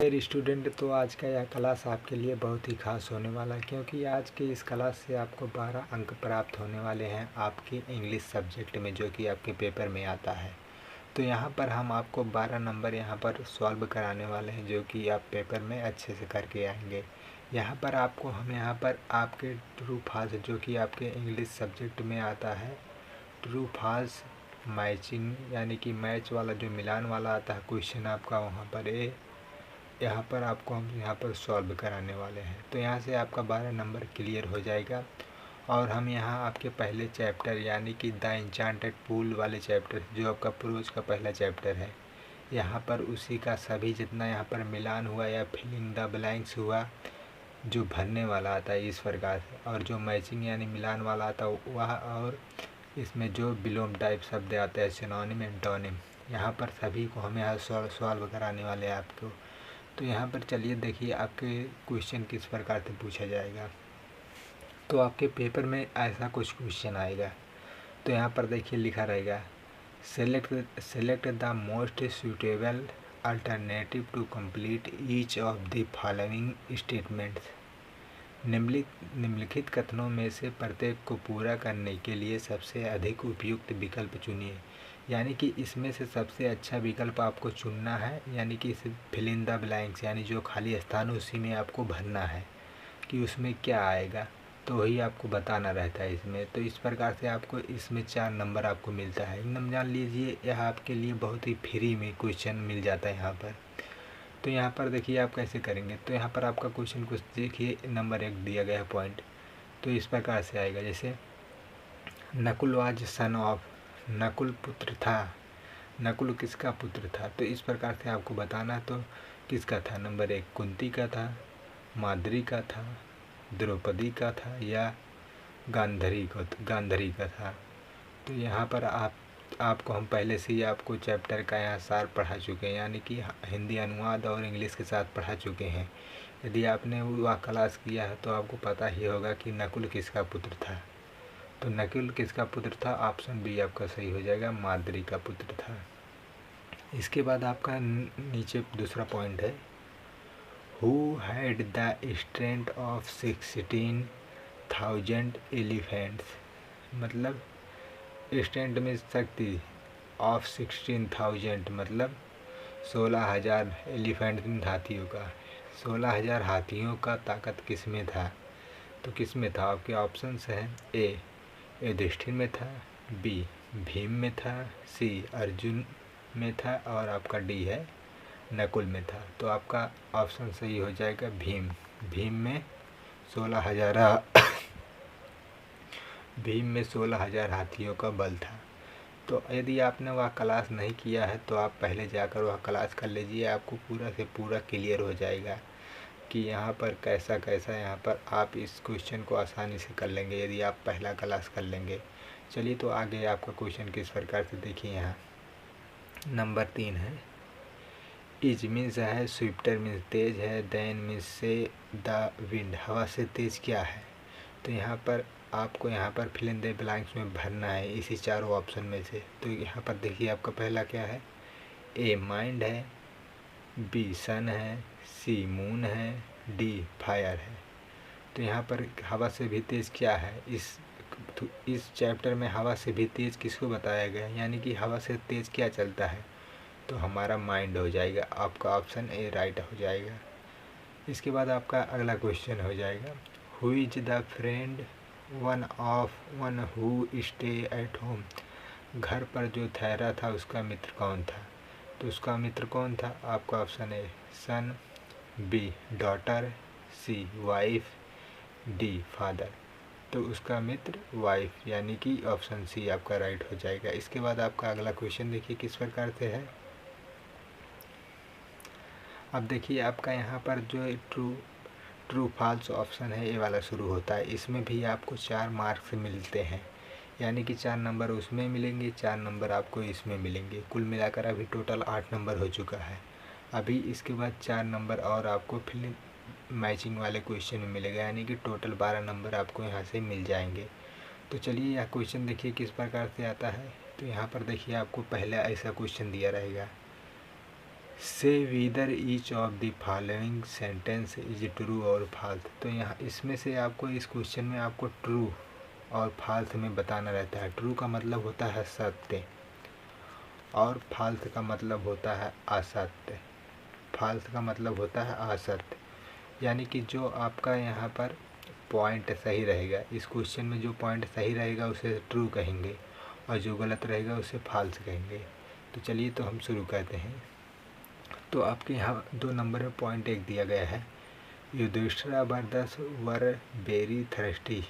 Dear student, तो आज का यह क्लास आपके लिए बहुत ही खास होने वाला है, क्योंकि आज के इस क्लास से आपको 12 अंक प्राप्त होने वाले हैं आपके इंग्लिश सब्जेक्ट में, जो कि आपके पेपर में आता है। तो यहाँ पर हम आपको 12 नंबर यहाँ पर सॉल्व कराने वाले हैं, जो कि आप पेपर में अच्छे से करके आएंगे। यहाँ पर आपको हम यहाँ पर आपके ट्रू फॉल्स, जो कि आपके इंग्लिश सब्जेक्ट में आता है, ट्रू फॉल्स मैचिंग यानी कि मैच वाला जो मिलान वाला आता है क्वेश्चन आपका, वहाँ पर यहाँ पर आपको हम यहाँ पर सॉल्व कराने वाले हैं। तो यहाँ से आपका 12 नंबर क्लियर हो जाएगा। और हम यहाँ आपके पहले चैप्टर यानी कि द एन्चांटेड पूल वाले चैप्टर, जो आपका प्रोज का पहला चैप्टर है, यहाँ पर उसी का सभी जितना यहाँ पर मिलान हुआ या फिल इन द ब्लैंक्स हुआ, जो भरने वाला आता है इस प्रकार से, और जो मैचिंग यानी मिलान वाला आता है वह, और इसमें जो बिलोम टाइप शब्द आते हैं सिनोनिम एंटोनिम, यहाँ पर सभी को हम यहाँ सॉल्व कराने वाले हैं आपको। तो यहाँ पर चलिए देखिए आपके क्वेश्चन किस प्रकार से पूछा जाएगा। तो आपके पेपर में ऐसा कुछ क्वेश्चन आएगा। तो यहाँ पर देखिए लिखा रहेगा, select the most suitable alternative to complete each of the following statements. निम्नलिखित कथनों में से प्रत्येक को पूरा करने के लिए सबसे अधिक उपयुक्त विकल्प चुनिए। यानी कि इसमें से सबसे अच्छा विकल्प आपको चुनना है, यानी कि फिल इन द ब्लैंक्स यानी जो खाली स्थान उसी में आपको भरना है कि उसमें क्या आएगा, तो वही आपको बताना रहता है इसमें। तो इस प्रकार से आपको इसमें 4 नंबर आपको मिलता है। एकदम जान लीजिए यह आपके लिए बहुत ही फ्री में क्वेश्चन मिल जाता है यहाँ पर। तो यहाँ पर देखिए आप कैसे करेंगे। तो यहाँ पर आपका क्वेश्चन कुछ देखिए, नंबर 1 दिया गया है पॉइंट। तो इस प्रकार से आएगा, जैसे Nakul was son of, Nakul पुत्र था। नकुल किसका पुत्र था, तो इस प्रकार से आपको बताना। तो किसका था, नंबर 1 कुंती का था, माद्री का था, द्रौपदी का था, या गांधारी का था। तो यहाँ पर आपको हम पहले से ही आपको चैप्टर का यहाँ सार पढ़ा चुके हैं, यानी कि हिंदी अनुवाद और इंग्लिश के साथ पढ़ा चुके हैं। यदि आपने वह क्लास किया है तो आपको पता ही होगा कि नकुल किसका पुत्र था। तो नकुल किसका पुत्र था, ऑप्शन बी आपका सही हो जाएगा, माद्री का पुत्र था। इसके बाद आपका नीचे दूसरा पॉइंट है, who had the strength of 16,000 elephants. मतलब स्ट्रेंथ में शक्ति, ऑफ 16,000 मतलब 16,000 एलिफेंट हाथियों का, 16,000 हाथियों का ताकत किस में था। तो किस में था, आपके ऑप्शंस हैं, ए युधिष्ठिर में था, बी भीम में था, सी अर्जुन में था, और आपका डी है नकुल में था। तो आपका ऑप्शन सही हो जाएगा भीम। भीम में 16,000 भीम में 16,000 हाथियों का बल था। तो यदि आपने वह क्लास नहीं किया है तो आप पहले जाकर वह क्लास कर लीजिए, आपको पूरा से पूरा क्लियर हो जाएगा कि यहाँ पर कैसा कैसा यहाँ पर आप इस क्वेश्चन को आसानी से कर लेंगे यदि आप पहला क्लास कर लेंगे। चलिए तो आगे आपका क्वेश्चन किस प्रकार से देखिए। यहाँ नंबर 3 है, इज मीन्स है, स्विफ्टर मीन्स तेज है, देन मीन्स से, द विंड हवा से तेज क्या है। तो यहाँ पर आपको यहाँ पर फिल इन द ब्लैंक्स में भरना है इसी चारों ऑप्शन में से। तो यहाँ पर देखिए आपका पहला क्या है, ए माइंड है, बी सन है, सी मून है, डी फायर है। तो यहाँ पर हवा से भी तेज़ क्या है, इस चैप्टर में हवा से भी तेज़ किसको बताया गया है, यानी कि हवा से तेज़ क्या चलता है, तो हमारा माइंड हो जाएगा। आपका ऑप्शन ए राइट हो जाएगा। इसके बाद आपका अगला क्वेश्चन हो जाएगा, who is the friend one who stay at home. घर पर जो ठहरा था उसका मित्र कौन था। तो उसका मित्र कौन था, आपका option A son, B daughter, C wife, D father. तो उसका मित्र वाइफ, यानी कि ऑप्शन सी आपका राइट हो जाएगा। इसके बाद आपका अगला क्वेश्चन देखिए किस प्रकार से है। अब देखिए आपका यहाँ पर जो ट्रू फॉल्स ऑप्शन है ये वाला शुरू होता है। इसमें भी आपको 4 मार्क्स मिलते हैं, यानी कि 4 नंबर उसमें मिलेंगे, 4 नंबर आपको इसमें मिलेंगे। कुल मिलाकर अभी टोटल 8 नंबर हो चुका है। अभी इसके बाद 4 नंबर और आपको फिर मैचिंग वाले क्वेश्चन में मिलेगा, यानी कि टोटल 12 नंबर आपको यहाँ से मिल जाएंगे। तो चलिए यह क्वेश्चन देखिए किस प्रकार से आता है। तो यहाँ पर देखिए आपको पहला ऐसा क्वेश्चन दिया रहेगा, से wither each of the following sentence is true और फाल्स। तो यहाँ इसमें से आपको इस क्वेश्चन में आपको ट्रू और फाल्स में बताना रहता है। ट्रू का मतलब होता है सत्य और फाल्स का मतलब होता है असत्य। फाल्स का मतलब होता है असत्य, यानी कि जो आपका यहाँ पर पॉइंट सही रहेगा, इस क्वेश्चन में जो पॉइंट सही रहेगा उसे ट्रू कहेंगे और जो गलत रहेगा उसे फाल्स कहेंगे। तो चलिए तो हम शुरू करते हैं। तो आपके यहाँ 2 नंबर में पॉइंट एक दिया गया है, Yudhishthira brothers were very thirsty.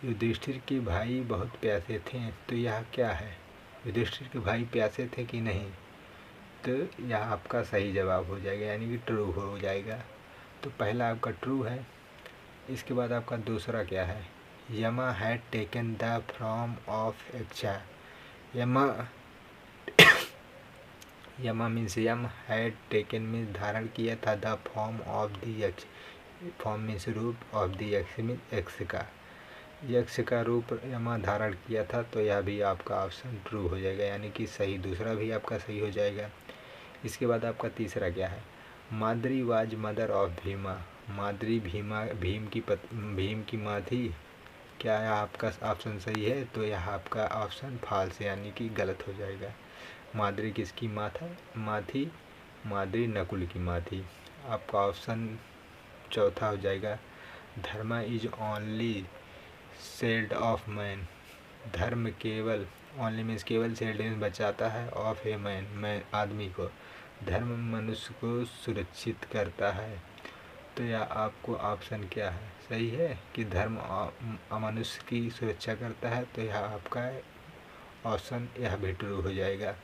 Yudhishthira के भाई बहुत प्यासे थे। तो यह क्या है, युधिष्ठिर के भाई प्यासे थे कि नहीं? तो यह आपका सही जवाब हो जाएगा, यानी कि ट्रू हो जाएगा। तो पहला आपका ट्रू है। इसके बाद आपका दूसरा क्या है, Yama had taken the form of Yaksha. Yama means Yama, had taken means धारण किया था, the form of the Yaksha, form means रूप, of the Yaksha means Yaksha का रूप यमा धारण किया था। तो यह भी आपका ऑप्शन ट्रू हो जाएगा, यानी कि सही, दूसरा भी आपका सही हो जाएगा। इसके बाद आपका तीसरा क्या है, Madri was mother of Bhima. Madri Bhim की माँ थी। क्या यह आपका ऑप्शन सही है? तो यह आपका ऑप्शन फॉल्स यानी कि गलत हो जाएगा। माद्री किसकी माँ थी? माद्री नकुल की माँ थी। आपका ऑप्शन चौथा हो जाएगा, धर्म is only sailed of man. धर्म केवल, ओनली मीन्स केवल, सेल्ड मीन्स बचाता है, ऑफ ए मैन आदमी को। धर्म मनुष्य को सुरक्षित करता है। तो यह आपको ऑप्शन क्या है, सही है कि धर्म मनुष्य की सुरक्षा करता है। तो यह आपका ऑप्शन यह भी ट्रू हो जाएगा।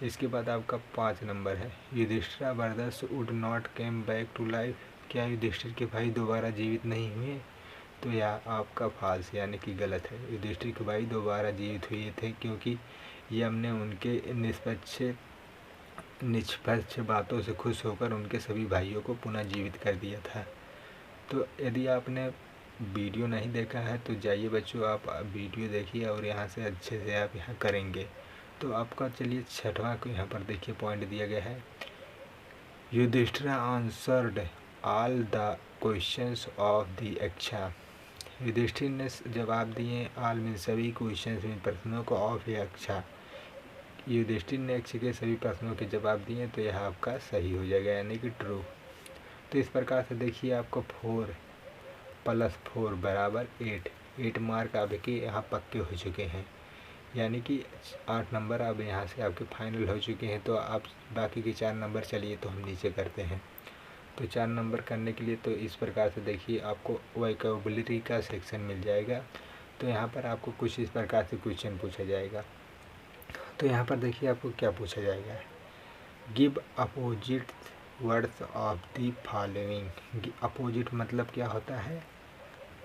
इसके बाद आपका 5 नंबर है, Yudhishthira brothers would not came back to life. क्या युधिष्ठिर के भाई दोबारा जीवित नहीं हुए? तो यह आपका फॉल्स यानी कि गलत है। युधिष्ठिर के भाई दोबारा जीवित हुए थे, क्योंकि यम ने उनके निष्पक्ष बातों से खुश होकर उनके सभी भाइयों को पुनः जीवित कर दिया था। तो यदि आपने वीडियो नहीं देखा है तो जाइए बच्चों, आप वीडियो देखिए और यहाँ से अच्छे से आप यहाँ करेंगे। तो आपका चलिए 6वां को यहाँ पर देखिए पॉइंट दिया गया है, Yudhishthira answered all the questions of the Yaksha. Yudhishthira ने जवाब दिए, ऑल मीन सभी क्वेश्चंस में प्रश्नों को, ऑफ यक्षा, युधिष्ठिर ने यक्ष के सभी प्रश्नों के जवाब दिए। तो यह आपका सही हो जाएगा, यानी कि ट्रू। तो इस प्रकार से देखिए आपको 4 + 4 = 8 मार्क आपके यहाँ पक्के हो चुके हैं, यानी कि 8 नंबर अब यहाँ से आपके फाइनल हो चुके हैं। तो आप बाकी के 4 नंबर चलिए तो हम नीचे करते हैं। तो 4 नंबर करने के लिए तो इस प्रकार से देखिए आपको वोकैबुलरी का सेक्शन मिल जाएगा। तो यहाँ पर आपको कुछ इस प्रकार से क्वेश्चन पूछा जाएगा। तो यहाँ पर देखिए आपको क्या पूछा जाएगा, give opposite words of the following. Opposite मतलब क्या होता है,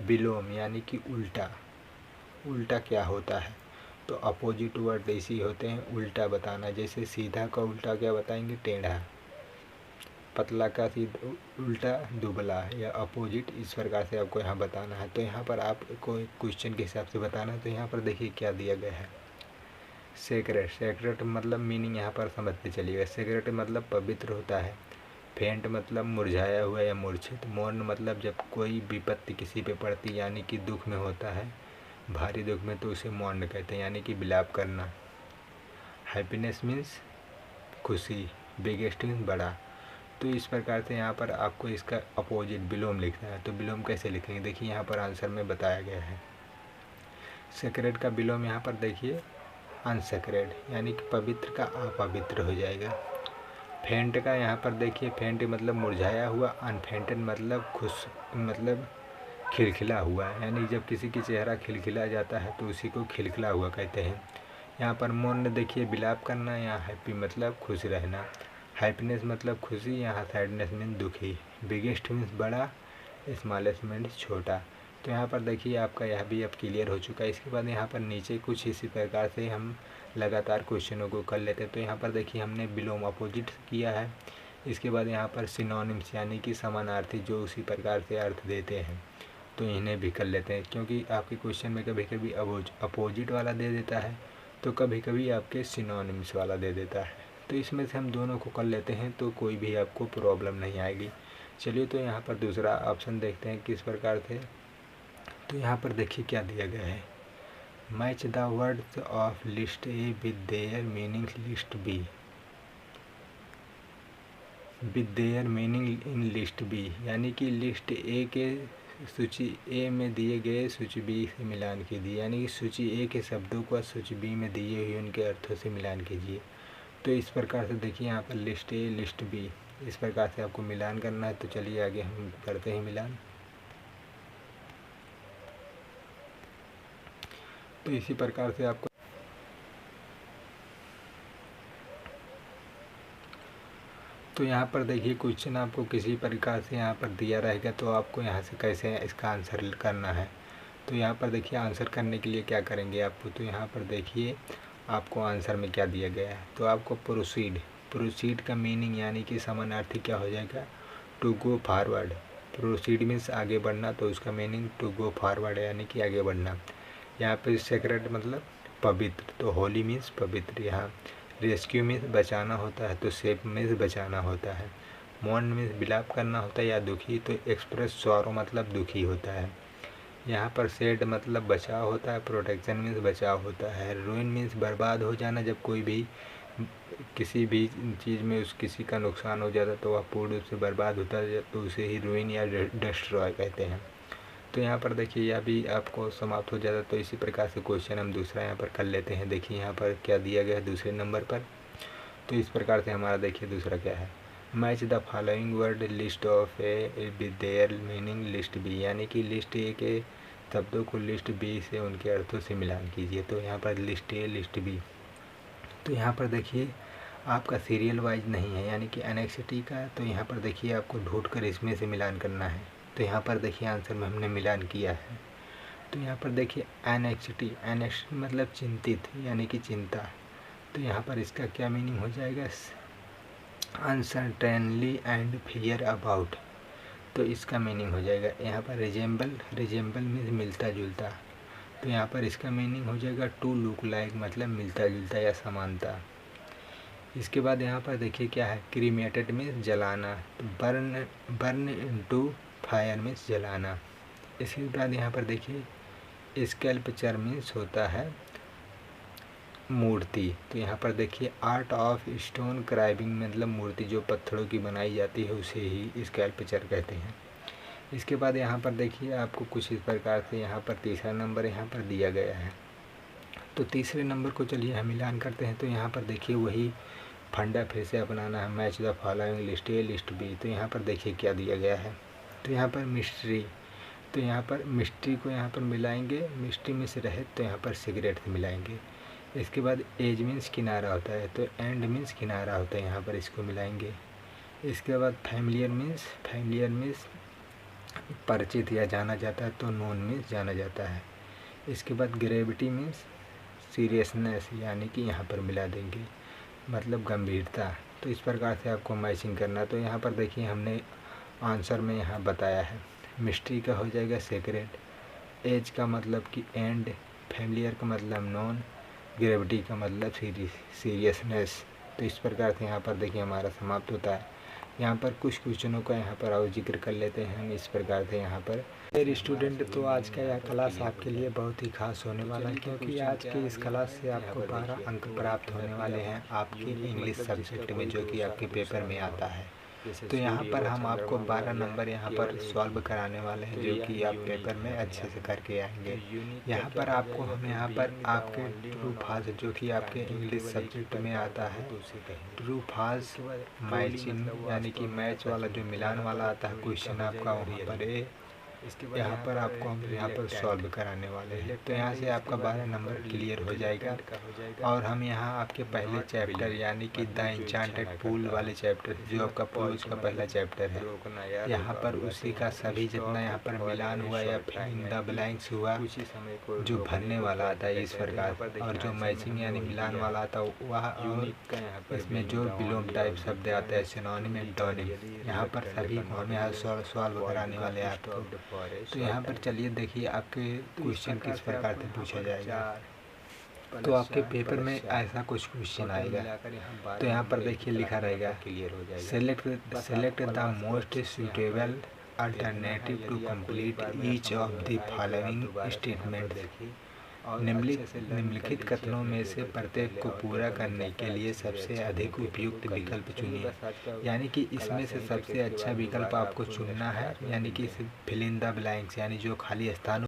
विलोम, यानी कि उल्टा। उल्टा क्या होता है? तो अपोजिट वर्ड ऐसे होते हैं, उल्टा बताना। जैसे सीधा का उल्टा क्या बताएंगे, टेढ़ा। पतला का सीधा उल्टा दुबला, या अपोजिट। इस प्रकार से आपको यहाँ बताना है। तो यहाँ पर आपको क्वेश्चन के हिसाब से बताना है। तो यहाँ पर देखिए क्या दिया गया है, सेक्रेट। सेक्रेट मतलब मीनिंग यहाँ पर समझते चलिएगा। सेक्रेट मतलब पवित्र होता है। फेंट मतलब मुरझाया हुआ या मूर्छित। मौन मतलब जब कोई विपत्ति किसी पे पड़ती, यानी कि दुख में होता है, भारी दुख में, तो उसे मौन कहते हैं, यानी कि विलाप करना। हैप्पीनेस मीन्स खुशी। बिगेस्ट मीन्स बड़ा। तो इस प्रकार से यहाँ पर आपको इसका अपोजिट विलोम लिखना है। तो विलोम कैसे लिखेंगे, देखिए यहाँ पर आंसर में बताया गया है। सेक्रेट का विलोम यहाँ पर देखिए अनसेक्रेड, यानी कि पवित्र का अपवित्र हो जाएगा। फेंट का यहाँ पर देखिए, फेंट मतलब मुरझाया हुआ, अनफेंटेड मतलब खुश, मतलब खिलखिला हुआ, यानी जब किसी की चेहरा खिलखिला जाता है तो उसी को खिलखिला हुआ कहते हैं। यहाँ पर मौन देखिए विलाप करना, यहाँ हैप्पी मतलब खुश रहना। हैप्पीनेस मतलब खुशी, यहाँ सैडनेस मीन्स दुखी। बिगेस्ट मीन्स बड़ा, स्मॉलेस्ट मीन्स छोटा। तो यहाँ पर देखिए आपका यह भी अब क्लियर हो चुका है। इसके बाद यहाँ पर नीचे कुछ इसी प्रकार से हम लगातार क्वेश्चनों को कर लेते हैं। तो यहाँ पर देखिए हमने विलोम अपोजिट किया है। इसके बाद यहाँ पर सिनोनिम्स यानी कि समानार्थी जो उसी प्रकार से अर्थ देते हैं, तो इन्हें भी कर लेते हैं। क्योंकि आपके क्वेश्चन में कभी कभी अपोजिट वाला दे देता है, तो कभी कभी आपके सिनोनिम्स वाला दे देता है। तो इसमें से हम दोनों को कर लेते हैं तो कोई भी आपको प्रॉब्लम नहीं आएगी। चलिए तो यहाँ पर दूसरा ऑप्शन देखते हैं किस प्रकार से। तो यहाँ पर देखिए क्या दिया गया है, match the words of list A with their meaning list B, with their meaning in list B, यानी कि लिस्ट ए के सूची ए में दिए गए सूची बी से मिलान कीजिए, यानी कि सूची ए के शब्दों को सूची बी में दिए हुए उनके अर्थों से मिलान कीजिए। तो इस प्रकार से देखिए यहाँ पर लिस्ट ए लिस्ट बी इस प्रकार से आपको मिलान करना है। तो चलिए आगे हम करते हैं मिलान। तो इसी प्रकार से आपको तो यहाँ पर देखिए क्वेश्चन आपको किसी प्रकार से यहाँ पर दिया रहेगा, तो आपको यहाँ से कैसे इसका आंसर करना है। तो यहाँ पर देखिए आंसर करने के लिए क्या करेंगे आपको, तो यहाँ पर देखिए आपको आंसर में क्या दिया गया है। तो आपको प्रोसीड का मीनिंग यानी कि समानार्थी क्या हो जाएगा, to go forward. Proceed means आगे बढ़ना, तो उसका मीनिंग टू गो फॉरवर्ड यानी कि आगे बढ़ना। यहाँ पर सेक्रेट मतलब पवित्र, तो होली मीन्स पवित्र। यहाँ रेस्क्यू मीन्स बचाना होता है, तो सेव मीन्स बचाना होता है। मौन मीन्स विलाप करना होता है या दुखी, तो एक्सप्रेस सॉरो मतलब दुखी होता है। यहाँ पर सेड मतलब बचाव होता है, प्रोटेक्शन मीन्स बचाव होता है। रूइन मीन्स बर्बाद हो जाना, जब कोई भी किसी भी चीज़ में किसी का नुकसान हो जाता है तो वह पूर्ण रूप से बर्बाद होता है, तो उसे ही रूइन या डिस्ट्रॉय कहते हैं। तो यहाँ पर देखिए यह भी आपको समाप्त हो जाता है। तो इसी प्रकार से क्वेश्चन हम दूसरा यहाँ पर कर लेते हैं। देखिए यहाँ पर क्या दिया गया है दूसरे नंबर पर। तो इस प्रकार से हमारा देखिए दूसरा क्या है, match the following word list of A with their meaning list B, यानी कि लिस्ट ए के शब्दों को लिस्ट बी से उनके अर्थों से मिलान कीजिए। तो यहाँ पर लिस्ट ए लिस्ट बी। तो यहाँ पर देखिए आपका सीरियल वाइज नहीं है, यानी कि एनेक्सिटी का। तो यहाँ पर देखिए आपको ढूंढ कर इसमें से मिलान करना है। तो यहाँ पर देखिए आंसर में हमने मिलान किया है। तो यहाँ पर देखिए एनेक्सिटी मतलब चिंतित यानी कि चिंता। तो यहाँ पर इसका क्या मीनिंग हो जाएगा, अनसर्टेनली एंड फियर अबाउट। तो इसका मीनिंग हो जाएगा यहाँ पर रिजेंबल मीन्स मिलता जुलता। तो यहाँ पर इसका मीनिंग हो जाएगा टू लुक लाइक मतलब मिलता जुलता या समानता। इसके बाद यहाँ पर देखिए क्या है, क्रीमेटेड मीन्स जलाना, तो बर्न इनटू फायर मीन्स जलाना। इसके बाद यहाँ पर देखिए स्कल्पचर मीन्स होता है मूर्ति। तो यहाँ पर देखिए आर्ट ऑफ स्टोन क्राइविंग मतलब मूर्ति जो पत्थरों की बनाई जाती है उसे ही स्कल्पचर कहते हैं। इसके बाद यहाँ पर देखिए आपको कुछ इस प्रकार से यहाँ पर तीसरा नंबर यहाँ पर दिया गया है। तो तीसरे नंबर को चलिए हम मिलान करते हैं। तो यहाँ पर देखिए वही फंडा फिर से अपनाना है, match the following list A list B. तो यहाँ पर देखिए क्या दिया गया है, तो यहाँ पर मिस्ट्री। तो यहाँ पर मिस्ट्री को यहाँ पर मिलाएंगे, मिस्ट्री में से रहे तो यहाँ पर सिगरेट से मिलाएंगे। इसके बाद एज मीन्स किनारा होता है, तो एंड मीन्स किनारा होता है, यहाँ पर इसको मिलाएंगे। इसके बाद फैमिलियर मीन्स परिचित या जाना जाता है, तो नोन मीन्स जाना जाता है। इसके बाद ग्रेविटी मीन्स सीरियसनेस, यानी कि यहाँ पर मिला देंगे मतलब गंभीरता। तो इस प्रकार से आपको मैचिंग करना। तो यहाँ पर देखिए हमने आंसर में यहाँ बताया है, मिस्ट्री का हो जाएगा सेक्रेट, एज का मतलब कि एंड, फैमिलियर का मतलब नॉन, ग्रेविटी का मतलब सीरियसनेस। तो इस प्रकार से यहाँ पर देखिए हमारा समाप्त होता है। यहाँ पर कुछ क्वेश्चनों का यहाँ पर और जिक्र कर लेते हैं हम इस प्रकार से यहाँ पर। मेरे स्टूडेंट, तो आज का यह क्लास आपके लिए बहुत ही खास होने वाला है, क्योंकि आज के इस क्लास से आपको 12 अंक प्राप्त होने वाले हैं आपके इंग्लिश सब्जेक्ट में, जो कि आपके पेपर में आता है। तो यहाँ पर हम आपको 12 नंबर यहाँ पर सॉल्व कराने वाले हैं, जो कि आप पेपर में अच्छे से करके आएंगे। यहाँ पर आपको हम यहाँ पर आपके ट्रू फॉल्स, जो कि आपके इंग्लिश सब्जेक्ट में आता है, ट्रू फॉल्स मैचिंग यानी कि मैच वाला जो मिलान वाला आता है क्वेश्चन आपका, वहाँ पर यहाँ पर आपको हम यहाँ पर सॉल्व कराने वाले हैं। तो यहाँ से आपका 12 नंबर क्लियर हो जाएगा। और हम यहाँ आपके पहले चैप्टर यानी कि द एन्चेंटेड पूल वाले चैप्टर, जो आपका पूल का पहला चैप्टर है, यहाँ पर उसी का सभी जितना यहाँ पर मिलान हुआ या फिर इन द ब्लैंक्स हुआ, जो भरने वाला आता है इस प्रकार, और जो मैचिंग यानी मिलान वाला आता है वह, और इसमें जो बिलोंग टाइप शब्द आता है सिनोनिम एंटोनिम, यहाँ पर सभी को हम यहाँ सॉल्व कराने वाले हैं आपको। तो यहाँ पर चलिए देखिए आपके क्वेश्चन किस प्रकार से पूछा जाएगा। तो आपके पेपर में ऐसा कुछ क्वेश्चन आएगा। तो यहाँ पर देखिए लिखा रहेगा select the most suitable alternative to complete each of the following statement. निम्नलिखित कथनों में से प्रत्येक को पूरा करने के लिए सबसे अधिक उपयुक्त विकल्प चुनिए। यानी कि इसमें से सबसे अच्छा विकल्प आपको चुनना है, यानी कि फिल इन द ब्लैंक्स, यानी जो खाली स्थान